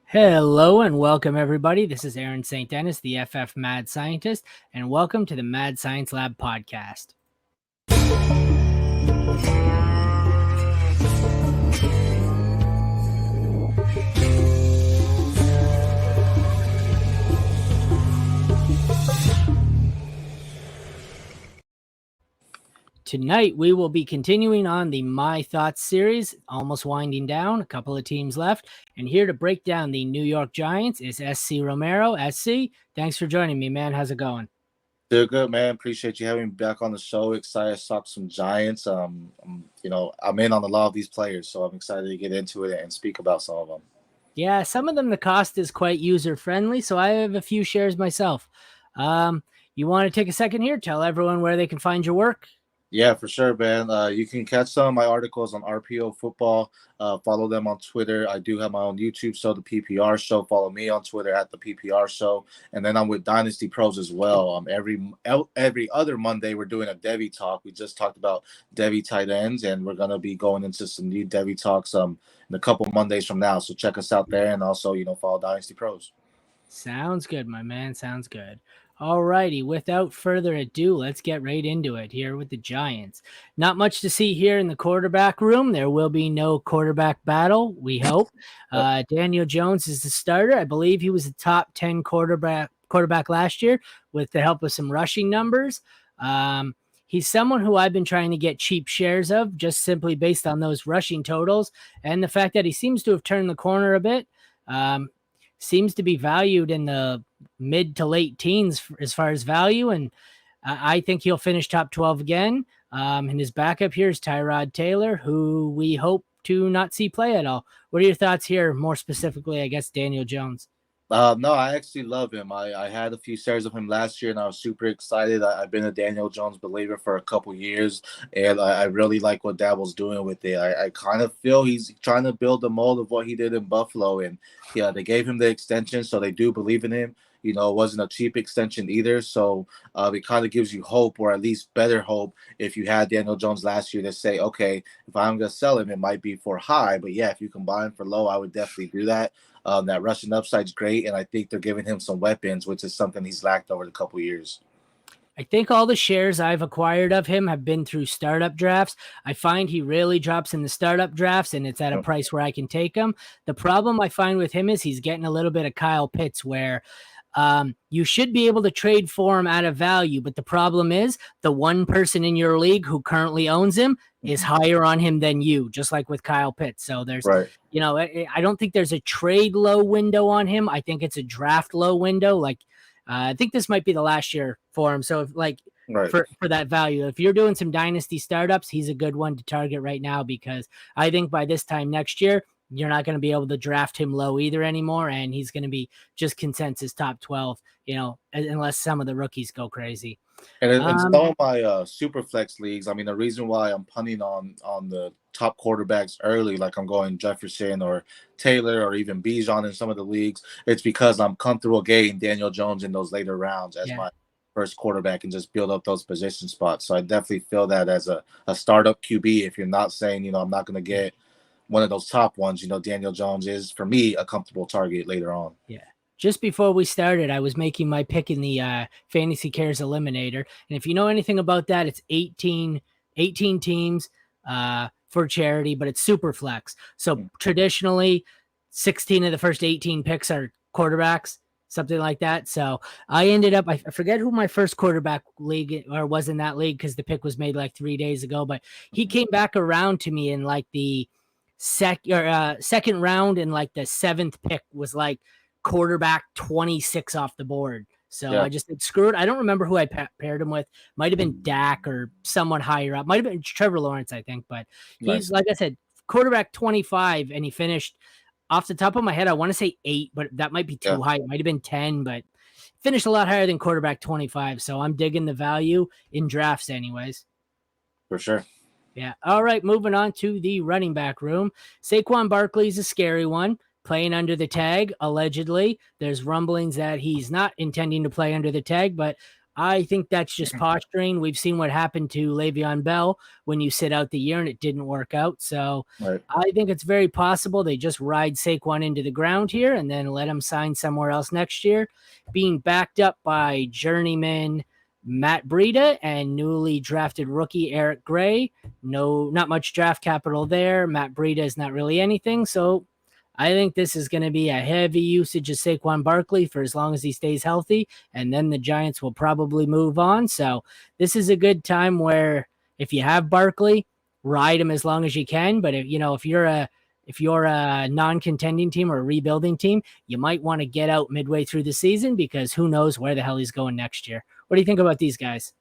Hello and welcome, everybody. This is Aaron St. Dennis, the FF Mad Scientist, and welcome to the Mad Science Lab podcast. Tonight, we will be continuing on the My Thoughts series, almost winding down, a couple of teams left. And here to break down the New York Giants is SC Romero. SC, thanks for joining me, man. How's it going? Doing good, man. Appreciate you having me back on the show. Excited to talk some Giants. I'm in on a lot of these players, so I'm excited to get into it and speak about some of them. Yeah, some of them, the cost is quite user-friendly, so I have a few shares myself. You want to take a second here? Tell everyone where they can find your work? Yeah, for sure, man. You can catch some of my articles on RPO Football. Follow them on Twitter. I do have my own YouTube show, the PPR Show. Follow me on Twitter at the PPR Show, and then I'm with Dynasty Pros as well. Every other Monday we're doing a Devy talk. We just talked about Devy tight ends, and we're gonna be going into some new Devy talks in a couple Mondays from now. So check us out there, and also follow Dynasty Pros. Sounds good, my man. Sounds good. All righty. Without further ado, let's get right into it here with the Giants. Not much to see here in the quarterback room. There will be no quarterback battle, we hope. Daniel Jones is the starter. I believe he was the top 10 quarterback last year with the help of some rushing numbers. He's someone who I've been trying to get cheap shares of, just simply based on those rushing totals and the fact that he seems to have turned the corner a bit. Seems to be valued in the mid to late teens as far as value, and I think he'll finish top 12 again. And his backup here is Tyrod Taylor, who we hope to not see play at all. What are your thoughts here, more specifically, I guess, Daniel Jones? No, I actually love him. I had a few shares of him last year, and I was super excited. I've been a Daniel Jones believer for a couple years, and I really like what Dabble's doing with it. I kind of feel he's trying to build the mold of what he did in Buffalo, and yeah, they gave him the extension, so they do believe in him. It wasn't a cheap extension either, so it kind of gives you hope, or at least better hope, if you had Daniel Jones last year to say, okay, if I'm going to sell him, it might be for high, but yeah, if you can buy him for low, I would definitely do that. That rushing upside's great, and I think they're giving him some weapons, which is something he's lacked over the couple years. I think all the shares I've acquired of him have been through startup drafts. I find he really drops in the startup drafts, and it's at a price where I can take him. The problem I find with him is he's getting a little bit of Kyle Pitts, where you should be able to trade for him at a value, but the problem is the one person in your league who currently owns him is higher on him than you, just like with Kyle Pitts. So there's, right. I don't think there's a trade low window on him. I think it's a draft low window. Like, I think this might be the last year for him. So for that value, if you're doing some dynasty startups, he's a good one to target right now, because I think by this time next year, you're not going to be able to draft him low either anymore. And he's going to be just consensus top 12, unless some of the rookies go crazy. And in some of my super flex leagues, I mean, the reason why I'm punting on the top quarterbacks early, like I'm going Jefferson or Taylor or even Bijan in some of the leagues, it's because I'm comfortable getting Daniel Jones in those later rounds as my first quarterback and just build up those position spots. So I definitely feel that as a startup QB, if you're not saying, I'm not going to get one of those top ones, Daniel Jones is, for me, a comfortable target later on. Yeah. Just before we started, I was making my pick in the Fantasy Cares Eliminator. And if you know anything about that, it's 18 teams for charity, but it's super flex. So traditionally, 16 of the first 18 picks are quarterbacks, something like that. So I ended up, I forget who my first quarterback league or was in that league, because the pick was made like 3 days ago, but he came back around to me in like the second round, and like the 7th pick was like quarterback 26 off the board. So I just said, screw it. I don't remember who I paired him with. Might have been Dak or someone higher up. Might have been Trevor Lawrence, I think. But he's, like I said, quarterback 25, and he finished, off the top of my head, I want to say 8, but that might be too high. It might have been 10, but finished a lot higher than quarterback 25. So I'm digging the value in drafts anyways. For sure. Yeah. All right. Moving on to the running back room. Saquon Barkley's a scary one, playing under the tag, allegedly. There's rumblings that he's not intending to play under the tag, but I think that's just posturing. We've seen what happened to Le'Veon Bell when you sit out the year and it didn't work out. So Right. I think it's very possible they just ride Saquon into the ground here and then let him sign somewhere else next year, being backed up by journeyman Matt Breida and newly drafted rookie Eric Gray. No, not much draft capital there. Matt Breida is not really anything. So I think this is going to be a heavy usage of Saquon Barkley for as long as he stays healthy, and then the Giants will probably move on. So this is a good time where if you have Barkley, ride him as long as you can. But if you're a non-contending team or a rebuilding team, you might want to get out midway through the season because who knows where the hell he's going next year. What do you think about these guys?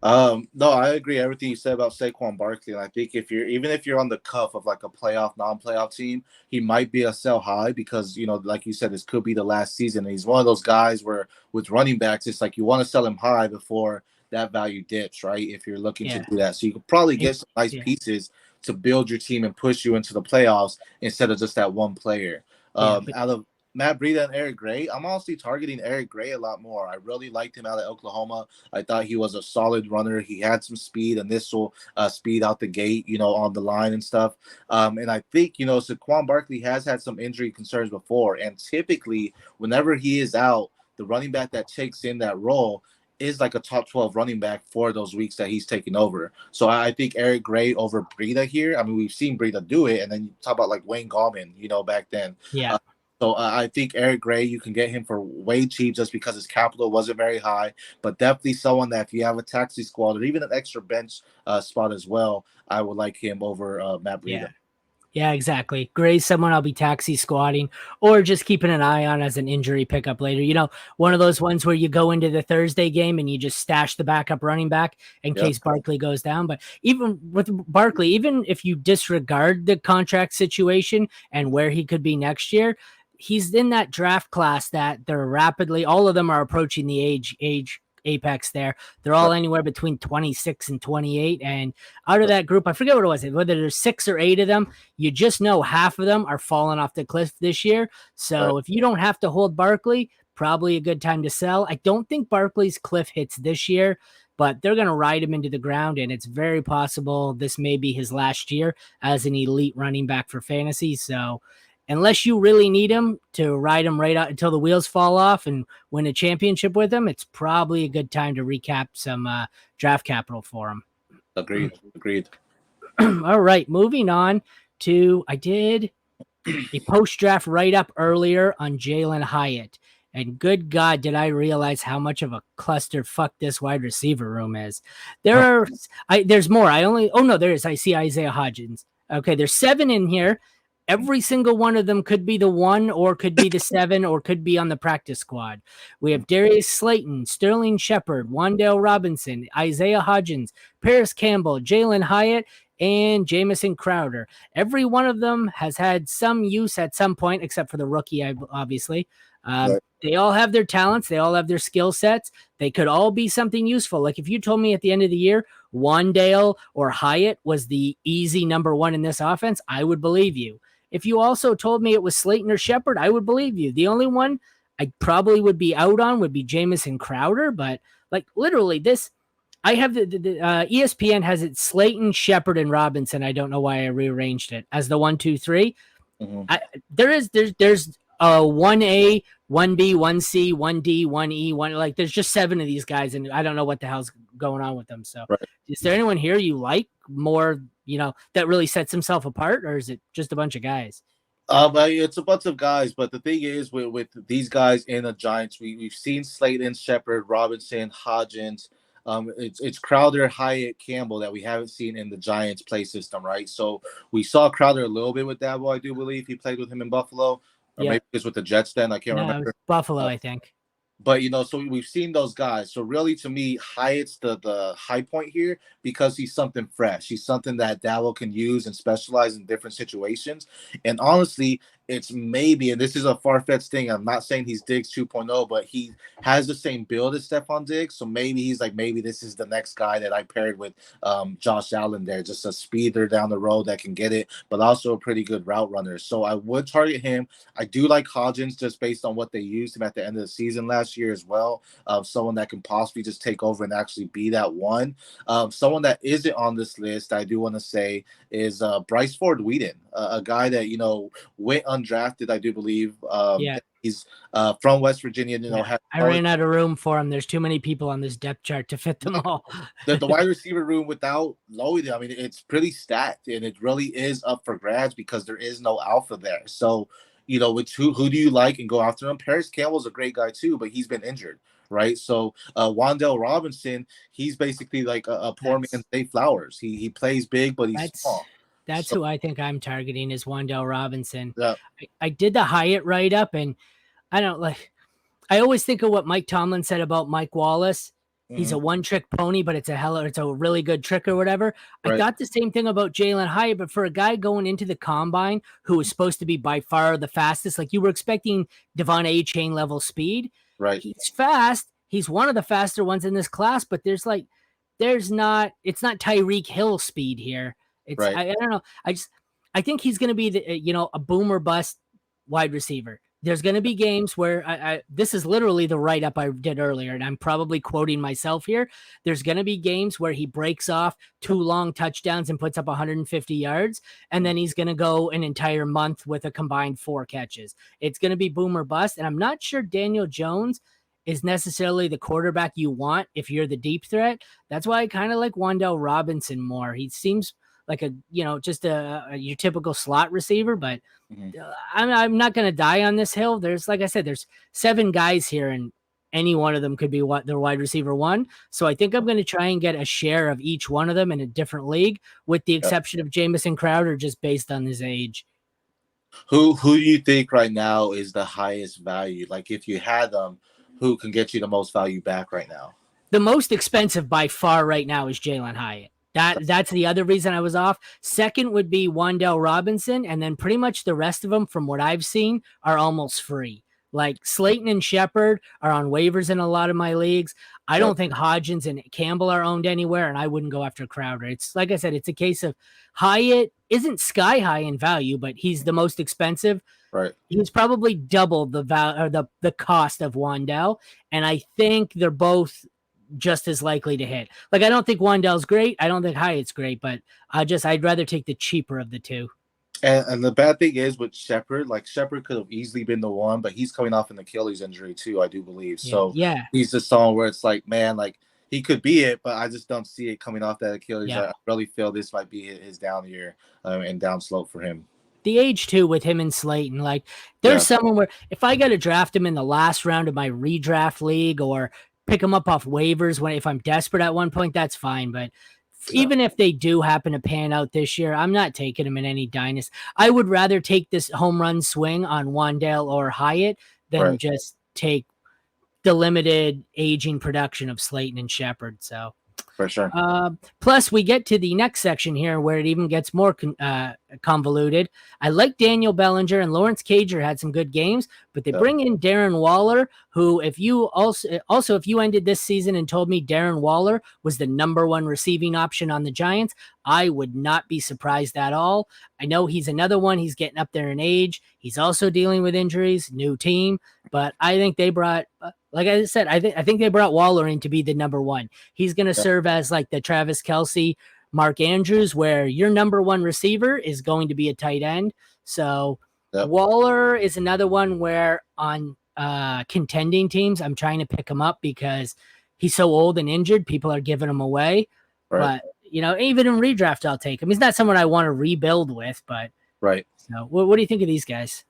No, I agree everything you said about Saquon Barkley. And I think if you're on the cuff of like a playoff, non-playoff team, he might be a sell high because like you said, this could be the last season. And he's one of those guys where with running backs, it's like you want to sell him high before that value dips, right? If you're looking to Yeah. do that, so you could probably get It- some nice yeah. pieces to build your team and push you into the playoffs instead of just that one player. Yeah. But Out of Matt Breida and Eric Gray, I'm honestly targeting Eric Gray a lot more. I really liked him out of Oklahoma. I thought he was a solid runner. He had some speed, initial speed out the gate, on the line and stuff. And I think, Saquon Barkley has had some injury concerns before. And typically, whenever he is out, the running back that takes in that role is like a top 12 running back for those weeks that he's taking over. So I think Eric Gray over Breida here. I mean, we've seen Breida do it. And then you talk about like Wayne Gallman, back then. yeah. So I think Eric Gray, you can get him for way cheap just because his capital wasn't very high. But definitely someone that if you have a taxi squad or even an extra bench spot as well, I would like him over Matt Breida. Yeah. Yeah, exactly. Gray's someone I'll be taxi squatting or just keeping an eye on as an injury pickup later. One of those ones where you go into the Thursday game and you just stash the backup running back in Yep. case Barkley goes down. But even with Barkley, even if you disregard the contract situation and where he could be next year, he's in that draft class that they're rapidly, all of them are approaching the age apex there. They're all Right. anywhere between 26 and 28. And out of that group, I forget what it was, whether there's 6 or 8 of them, you just know half of them are falling off the cliff this year. So Right. if you don't have to hold Barkley, probably a good time to sell. I don't think Barkley's cliff hits this year, but they're going to ride him into the ground. And it's very possible this may be his last year as an elite running back for fantasy. So unless you really need him to ride him right out until the wheels fall off and win a championship with him, it's probably a good time to recap some draft capital for him. Agreed. All right, moving on to I did a post draft write up earlier on Jalen Hyatt. And good God, did I realize how much of a clusterfuck this wide receiver room is. There's more. There is. I see Isaiah Hodgins. Okay, there's 7 in here. Every single one of them could be the 1 or could be the 7 or could be on the practice squad. We have Darius Slayton, Sterling Shepard, Wandale Robinson, Isaiah Hodgins, Paris Campbell, Jalen Hyatt, and Jamison Crowder. Every one of them has had some use at some point, except for the rookie, obviously. Right. They all have their talents. They all have their skill sets. They could all be something useful. Like if you told me at the end of the year, Wandale or Hyatt was the easy number 1 in this offense, I would believe you. If you also told me it was Slayton or Shepard, I would believe you. The only one I probably would be out on would be Jamison Crowder, but like literally this, I have the ESPN has it Slayton, Shepard, and Robinson. I don't know why I rearranged it as the 1, 2, 3. Mm-hmm. There's 1A, 1B, 1C, 1D, 1E, one like there's just 7 of these guys, and I don't know what the hell's going on with them. So, Right. is there anyone here you like more? That really sets himself apart, or is it just a bunch of guys? It's a bunch of guys, but the thing is, with these guys in the Giants, we've seen Slayton, Shepard, Robinson, Hodgins. It's Crowder, Hyatt, Campbell that we haven't seen in the Giants play system, right? So we saw Crowder a little bit with Dabo, I do believe he played with him in Buffalo, or Yeah, maybe it's with the Jets. Then I can't no, it remember. was Buffalo, Uh, I think. But so we've seen those guys. So really, to me, Hyatt's the high point here because he's something fresh. He's something that Dabo can use and specialize in different situations. And honestly, it's maybe, and this is a far-fetched thing. I'm not saying he's Diggs 2.0, but he has the same build as Stephon Diggs. So maybe he's like, maybe this is the next guy that I paired with Josh Allen there, just a speeder down the road that can get it, but also a pretty good route runner. So I would target him. I do like Hodgins just based on what they used him at the end of the season last year as well. Someone that can possibly just take over and actually be that one. Someone that isn't on this list, I do want to say, is Bryce Ford Whedon, a guy that, went undrafted, I do believe. Yeah. He's from West Virginia, Yeah. had I solid ran out of room for him. There's too many people on this depth chart to fit them all. the wide receiver room without Lloyd. I mean, it's pretty stacked, and it really is up for grabs because there is no alpha there. So, which who do you like and go after him? Paris Campbell's a great guy too, but he's been injured, right? So, Wan'Dale Robinson, he's basically like a poor That's man's Zay Flowers. He plays big, but he's that's small. that's So, who I think I'm targeting is Wan'Dale Robinson. yeah. I did the Hyatt write up, and I don't like. I always think of what Mike Tomlin said about Mike Wallace. He's a Mhm. one-trick pony, but it's a really good trick or whatever. I Right. thought the same thing about Jalen Hyatt, but for a guy going into the combine who was supposed to be by far the fastest, like you were expecting Devon A chain level speed. Right. He's fast. He's one of the faster ones in this class, but it's not Tyreek Hill speed here. Right. I don't know. I think he's going to be a boomer bust wide receiver. There's going to be games where this is literally the write up I did earlier, and I'm probably quoting myself here. There's going to be games where he breaks off 2 long touchdowns and puts up 150 yards, and then he's going to go an entire month with a combined 4 catches. It's going to be boomer bust, and I'm not sure Daniel Jones is necessarily the quarterback you want if you're the deep threat. That's why I kind of like Wan'Dale Robinson more. He seems like just your typical slot receiver, but Mhm. I'm not going to die on this hill. There's, like I said, there's 7 guys here, and any one of them could be what their wide receiver one. So I think I'm going to try and get a share of each one of them in a different league, with the Yeah. exception of Jamison Crowder, just based on his age. Who do you think right now is the highest value? Like if you had them, who can get you the most value back right now? The most expensive by far right now is Jalen Hyatt. That's the other reason I was off. Second would be Wan'Dale Robinson, and then pretty much the rest of them, from what I've seen, are almost free. Like Slayton and Shepard are on waivers in a lot of my leagues. I Yep. don't think Hodgins and Campbell are owned anywhere, and I wouldn't go after Crowder. It's like I said, it's a case of Hyatt isn't sky high in value, but he's the most expensive. Right. He's probably double the value or the cost of Wan'Dale, and I think they're both just as likely to hit. Like I don't think Wan'Dale's great. I don't think Hyatt's great, but I'd rather take the cheaper of the two. And the bad thing is with Shepard, like Shepard could have easily been the one, but he's coming off an Achilles injury too, I do believe. Yeah, So yeah, he's just someone where it's like, man, like he could be it, but I just don't see it coming off that Achilles. yeah. I really feel this might be his down year and down slope for him. The age too with him and Slayton. Like there's Yeah. someone where if I got to draft him in the last round of my redraft league or pick him up off waivers if I'm desperate at one point, that's fine. But Yeah. even if they do happen to pan out this year, I'm not taking him in any dynasty. I would rather take this home run swing on Wan'Dale or Hyatt than Right. just take the limited aging production of Slayton and Shepard. So For sure. plus, we get to the next section here where it even gets more convoluted. I like Daniel Bellinger and Lawrence Cager had some good games, but they Yeah. bring in Darren Waller, who if you also if you ended this season and told me Darren Waller was the #1 receiving option on the Giants, I would not be surprised at all. I know he's another one. He's getting up there in age. He's also dealing with injuries, new team, but I think they brought, like I said, I think they brought Waller in to be the #1. He's going to Yeah. serve as like the Travis Kelce, Mark Andrews, where your #1 receiver is going to be a tight end. So Yep. Waller is another one where on contending teams, I'm trying to pick him up because he's so old and injured. People are giving him away. Right. But, even in redraft, I'll take him. He's not someone I want to rebuild with, but Right. so what do you think of these guys?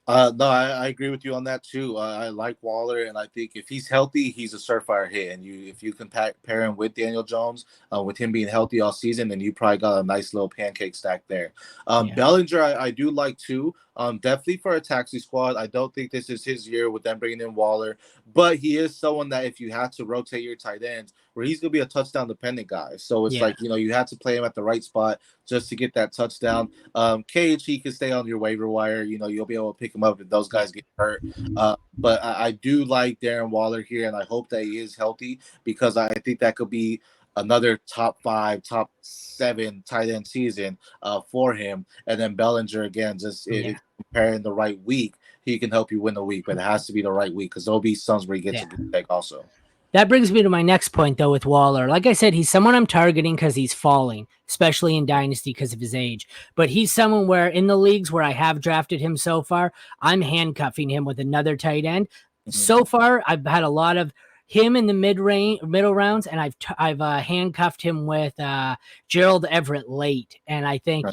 No, I agree with you on that too. I like Waller, and I think if he's healthy, he's a surefire hit. And if you can pair him with Daniel Jones, with him being healthy all season, then you probably got a nice little pancake stack there. Yeah. Bellinger, I do like too. Definitely for a taxi squad. I don't think this is his year with them bringing in Waller, but he is someone that if you had to rotate your tight ends, where he's going to be a touchdown dependent guy. So it's Yeah. like, you have to play him at the right spot just to get that touchdown. KHE can stay on your waiver wire. You'll be able to pick him up if those Yeah. guys get hurt. But I do like Darren Waller here, and I hope that he is healthy because I think that could be another top 5, top 7 tight end season for him. And then Bellinger, again, just if comparing the right week, he can help you win the week, but it has to be the right week because there'll be some where he gets a good pick also. That brings me to my next point, though, with Waller. Like I said, he's someone I'm targeting because he's falling, especially in Dynasty because of his age. But he's someone where in the leagues where I have drafted him so far, I'm handcuffing him with another tight end. So far, I've had a lot of him in the middle rounds, and I've handcuffed him with Gerald Everett late. And I think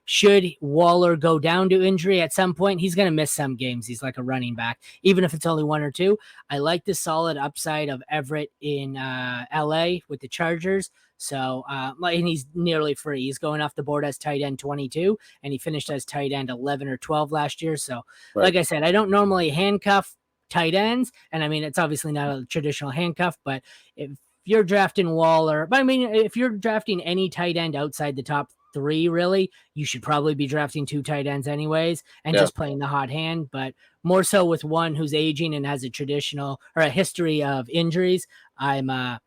should Waller go down to injury at some point, he's going to miss some games. He's like a running back, even if it's only 1 or 2. I like the solid upside of Everett in LA with the Chargers. So, and he's nearly free. He's going off the board as tight end 22, and he finished as tight end 11 or 12 last year. So, like I said, I don't normally handcuff tight ends, and I mean it's obviously not a traditional handcuff, but if you're drafting Waller, but I mean if you're drafting any tight end outside the top 3, really, you should probably be drafting 2 tight ends anyways and just playing the hot hand, but more so with one who's aging and has a traditional or a history of injuries. I'm gonna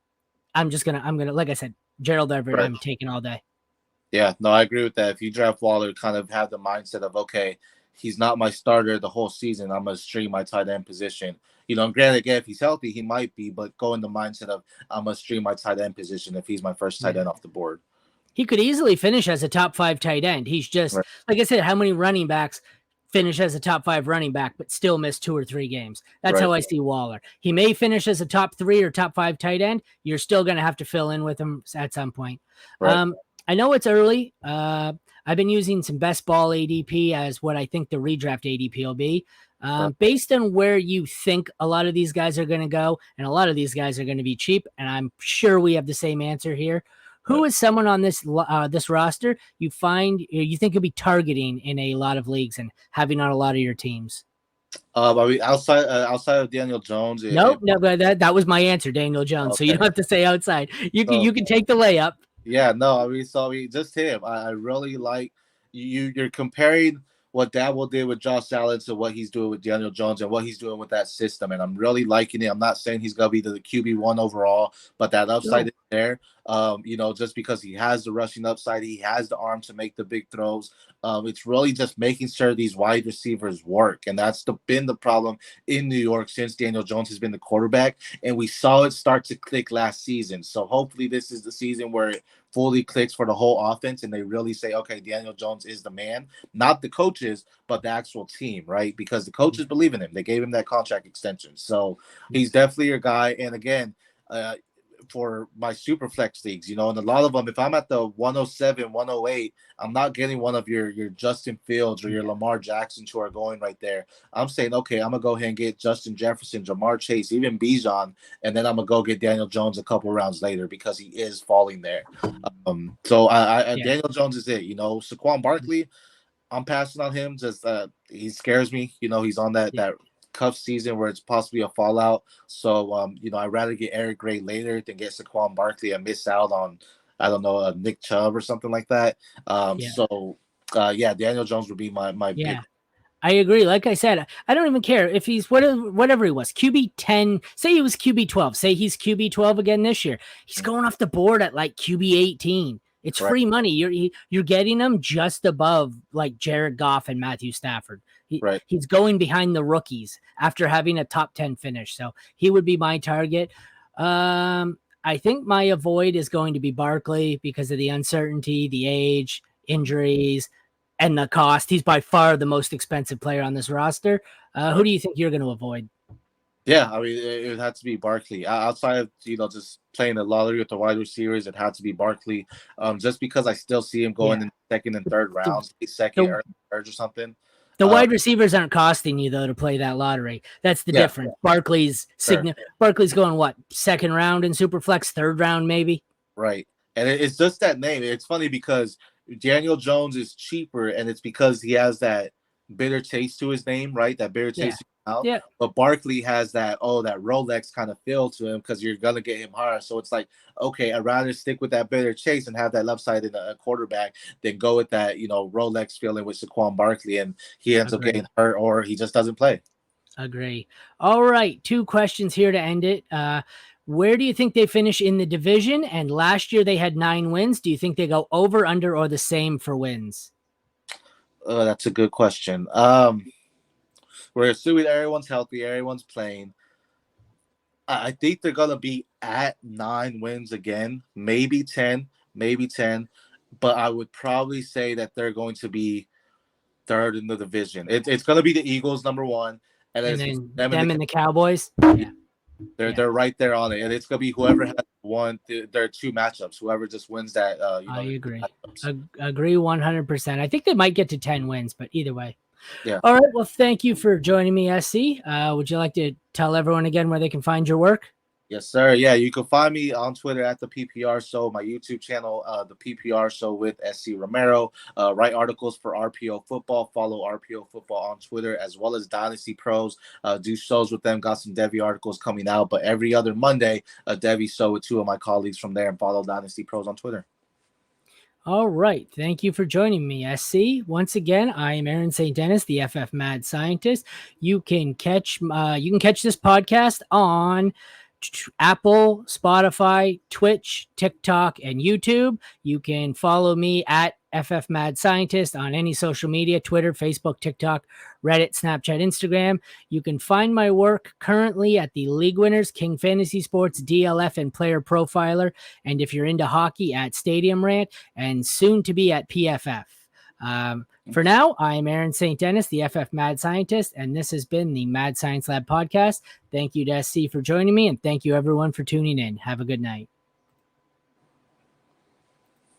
like I said, Gerald Everett, I'm taking all day. Yeah, no, I agree with that. If you draft Waller, kind of have the mindset of, okay, he's not my starter the whole season. I'm going to stream my tight end position. And granted, again, if he's healthy, he might be, but go in the mindset of, I'm going to stream my tight end position if he's my first tight end off the board. He could easily finish as a top 5 tight end. He's just, like I said, how many running backs finish as a top 5 running back, but still miss 2 or 3 games? That's how I see Waller. He may finish as a top 3 or top 5 tight end. You're still going to have to fill in with him at some point. I know it's early. I've been using some best ball ADP as what I think the redraft ADP will be. Based on where you think a lot of these guys are going to go, and a lot of these guys are going to be cheap, and I'm sure we have the same answer here. Who is someone on this roster you think you'll be targeting in a lot of leagues and having on a lot of your teams? I mean, outside of Daniel Jones. No, but that was my answer, Daniel Jones. So you don't have to say outside. You can take the layup. Yeah, no, I mean, just him. I really like you're comparing what Dabble did with Josh Allen to what he's doing with Daniel Jones and what he's doing with that system, and I'm really liking it. I'm not saying he's gonna be the QB1 overall, but that upside is there. Just because he has the rushing upside, he has the arm to make the big throws. It's really just making sure these wide receivers work, and that's been the problem in New York since Daniel Jones has been the quarterback, and we saw it start to click last season. So hopefully this is the season where it fully clicks for the whole offense, and they really say, okay, Daniel Jones is the man, not the coaches, but the actual team, right? Because the coaches believe in him. They gave him that contract extension. So he's definitely your guy. And again, for my super flex leagues, and a lot of them, if I'm at the 107, 108, I'm not getting one of your Justin Fields or your Lamar Jacksons who are going right there. I'm saying, okay, I'm gonna go ahead and get Justin Jefferson, Jamar Chase, even Bijan, and then I'm gonna go get Daniel Jones a couple rounds later because he is falling there. So Daniel Jones is it. Saquon Barkley, I'm passing on him. Just he scares me. He's on that cuff season where it's possibly a fallout. So I'd rather get Eric Gray later than get Saquon Barkley and miss out on, I don't know, Nick Chubb or something like that. So Daniel Jones would be my pick. I agree. Like I said, I don't even care if he's whatever he was, QB 10, say he was QB 12, say he's QB 12 again this year. He's going off the board at like QB 18. It's free money. You're getting him just above like Jared Goff and Matthew Stafford. He's going behind the rookies after having a top 10 finish. So he would be my target. I think my avoid is going to be Barkley because of the uncertainty, the age, injuries, and the cost. He's by far the most expensive player on this roster. Who do you think you're going to avoid? Yeah, I mean, it would have to be Barkley. Outside of, just playing the lottery with the wide receivers, it had to be Barkley. Just because I still see him going in second and third rounds, second or third or something. The wide receivers aren't costing you, though, to play that lottery. That's the difference. Barkley's going, what, second round in Superflex, third round maybe? Right. And it's just that name. It's funny because Daniel Jones is cheaper, and it's because he has that bitter taste to his name, right? That bitter taste out. Yeah, But Barkley has that that Rolex kind of feel to him because you're gonna get him hard. So it's like, okay, I'd rather stick with that better chase and have that left-sided quarterback than go with that Rolex feeling with Saquon Barkley, and he ends up agree. getting hurt or he just doesn't play. Agree. All right, two questions here to end it. Where do you think they finish in the division? And last year they had 9 wins. Do you think they go over, under, or the same for wins? That's a good question. We're assuming everyone's healthy, everyone's playing. I think they're gonna be at 9 wins again, maybe 10, maybe 10. But I would probably say that they're going to be third in the division. It's gonna be the Eagles number one, and then And it's then them and them the and the Cowboys. Yeah, yeah, they're right there on it, and it's gonna be whoever has won their two matchups. Whoever just wins that, I agree. matchups. Agree 100%. I think they might get to 10 wins, but either way. Yeah. All right. Well, thank you for joining me, SC. Would you like to tell everyone again where they can find your work? Yes, sir. Yeah, you can find me on Twitter at the PPR Show, my YouTube channel, the PPR Show with SC Romero. Write articles for RPO Football. Follow RPO Football on Twitter as well as Dynasty Pros. Do shows with them. Got some Devy articles coming out, but every other Monday, a Devy show with two of my colleagues from there, and follow Dynasty Pros on Twitter. All right. Thank you for joining me, SC. Once again, I am Aaron St. Dennis, the FF Mad Scientist. You can catch this podcast on Apple, Spotify, Twitch, TikTok, and YouTube. You can follow me at FF Mad Scientist on any social media, Twitter, Facebook, TikTok, Reddit, Snapchat, Instagram. You can find my work currently at the League Winners, King Fantasy Sports, DLF, and Player Profiler. And if you're into hockey, at Stadium Rant, and soon to be at PFF. For now, I am Aaron St. Dennis, the FF Mad Scientist, and this has been the Mad Science Lab podcast. Thank you to SC for joining me, and thank you everyone for tuning in. Have a good night.